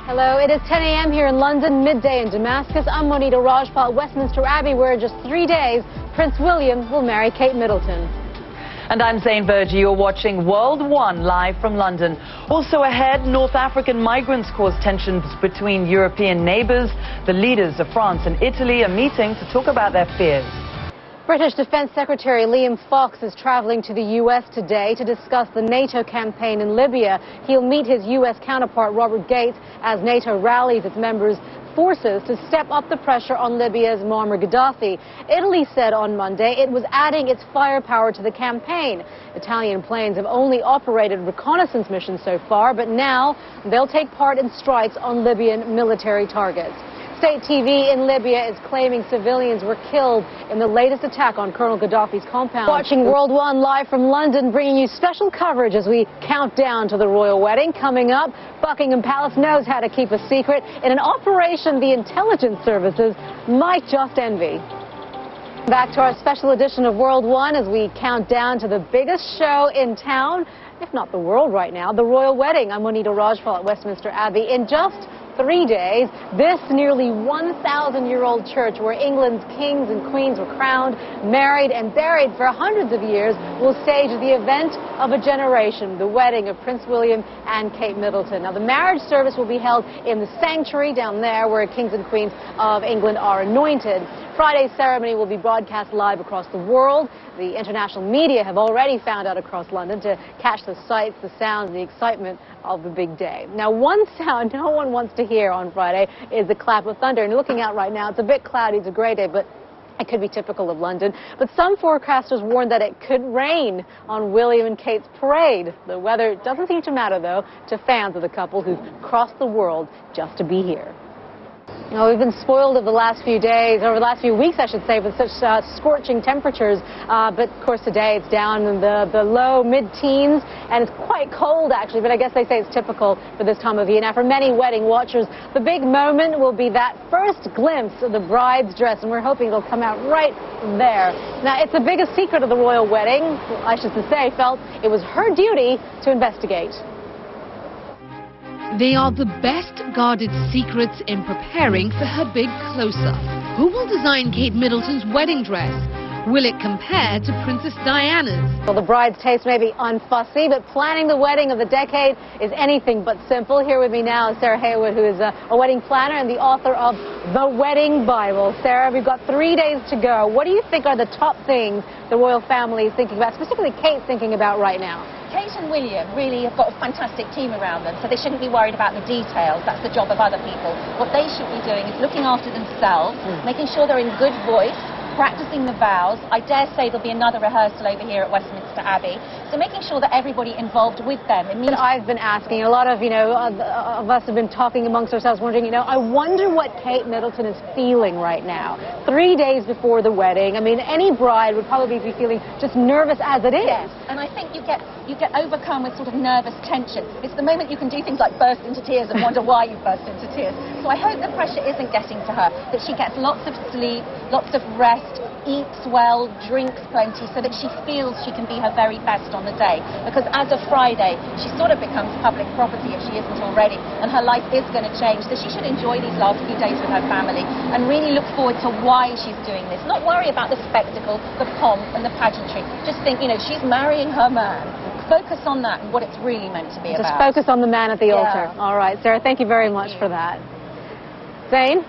Hello, it is 10 a.m. here in London, midday in Damascus. I'm Monita Rajpal at Westminster Abbey, where in just 3 days, Prince William will marry Kate Middleton. And I'm Zain, Verjee. You're watching World One live from London. Also ahead, North African migrants cause tensions between European neighbours. The leaders of France and Italy are meeting to talk about their fears. British Defence Secretary Liam Fox is travelling to the U.S. today to discuss the NATO campaign in Libya. He'll meet his U.S. counterpart Robert Gates as NATO rallies its members' forces to step up the pressure on Libya's Muammar Gaddafi. Italy said on Monday it was adding its firepower to the campaign. Italian planes have only operated reconnaissance missions so far, but now they'll take part in strikes on Libyan military targets. State TV in Libya is claiming civilians were killed in the latest attack on Colonel Gaddafi's compound. Watching World One live from London, bringing you special coverage as we count down to the royal wedding. Coming up, Buckingham Palace knows how to keep a secret in an operation the intelligence services might just envy. Back to our special edition of World One as we count down to the biggest show in town, if not the world right now, the royal wedding. I'm Monita Rajpal at Westminster Abbey. In just 3 days, this nearly 1,000-year-old church where England's kings and queens were crowned, married and buried for hundreds of years will stage the event of a generation, the wedding of Prince William and Kate Middleton. Now, the marriage service will be held in the sanctuary down there where kings and queens of England are anointed. Friday's ceremony will be broadcast live across the world. The international media have already found out across London to catch the sights, the sounds, and the excitement of the big day. Now, one sound no one wants to hear on Friday is the clap of thunder. And looking out right now, it's a bit cloudy, it's a grey day, but it could be typical of London. But some forecasters warn that it could rain on William and Kate's parade. The weather doesn't seem to matter, though, to fans of the couple who've crossed the world just to be here. You know, we've been spoiled over the last few days, over the last few weeks, I should say, with such scorching temperatures. But, of course, today it's down in the low, mid-teens, and it's quite cold, actually. But I guess they say it's typical for this time of year. Now, for many wedding watchers, the big moment will be that first glimpse of the bride's dress, and we're hoping it'll come out right there. Now, it's the biggest secret of the royal wedding. I should say, felt it was her duty to investigate. They are the best-guarded secrets in preparing for her big close-up. Who will design Kate Middleton's wedding dress? Will it compare to Princess Diana's? Well, the bride's taste may be unfussy, but planning the wedding of the decade is anything but simple. Here with me now is Sarah Haywood, who is a wedding planner and the author of The Wedding Bible. Sarah, we've got 3 days to go. What do you think are the top things the royal family is thinking about, specifically Kate's thinking about right now? Kate and William really have got a fantastic team around them, so they shouldn't be worried about the details. That's the job of other people. What they should be doing is looking after themselves, making sure they're in good voice, practicing the vows. I dare say there'll be another rehearsal over here at Westminster Abbey. So making sure that everybody involved with them. I've been asking, a lot of, of us have been talking amongst ourselves, wondering, I wonder what Kate Middleton is feeling right now. 3 days before the wedding. I mean, any bride would probably be feeling just nervous as it is. Yes, and I think you get overcome with sort of nervous tension. It's the moment you can do things like burst into tears and wonder why you burst into tears. So I hope the pressure isn't getting to her, that she gets lots of sleep, lots of rest, eats well, drinks plenty, so that she feels she can be her very best on the day. Because as of Friday, she sort of becomes public property if she isn't already, and her life is going to change. So she should enjoy these last few days with her family and really look forward to why she's doing this. Not worry about the spectacle, the pomp and the pageantry. Just think, she's marrying her man. Focus on that and what it's really meant to be about. Just focus on the man at the altar. All right, Sarah, thank you very much for that. Zain?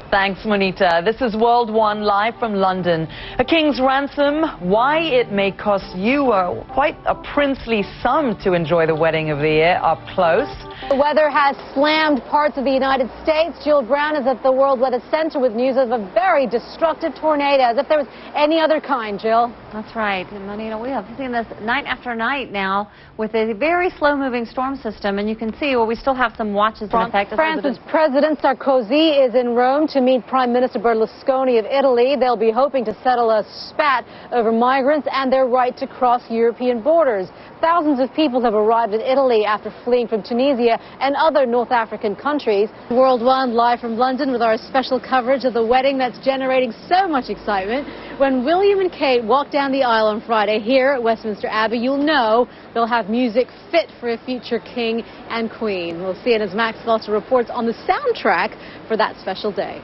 Thanks, Monita. This is World One live from London. A king's ransom, why it may cost you quite a princely sum to enjoy the wedding of the year up close. The weather has slammed parts of the United States. Jill Brown is at the World Weather Center with news of a very destructive tornado, as if there was any other kind, Jill. That's right. And Monita, we have seen this night after night now with a very slow-moving storm system, and you can see, we still have some watches in effect. France's President Sarkozy is in Rome to meet Prime Minister Berlusconi of Italy. They'll be hoping to settle a spat over migrants and their right to cross European borders. Thousands of people have arrived in Italy after fleeing from Tunisia Libya and other North African countries. World One live from London with our special coverage of the wedding that's generating so much excitement. When William and Kate walk down the aisle on Friday here at Westminster Abbey, you'll know they'll have music fit for a future king and queen. We'll see it as Max Foster reports on the soundtrack for that special day.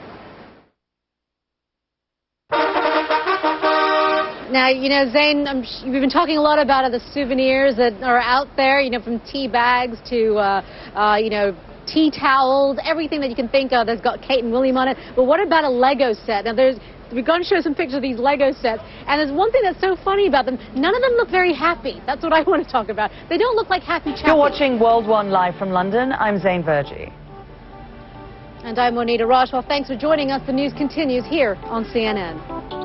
Now, you know, Zain, we've been talking a lot about the souvenirs that are out there, you know, from tea bags to, you know, tea towels, everything that you can think of that's got Kate and William on it. But what about a Lego set? Now, we're going to show some pictures of these Lego sets, and there's one thing that's so funny about them. None of them look very happy. That's what I want to talk about. They don't look like happy chappies. You're watching World One live from London. I'm Zain Verjee. And I'm Monita Rajpal. Thanks for joining us. The news continues here on CNN.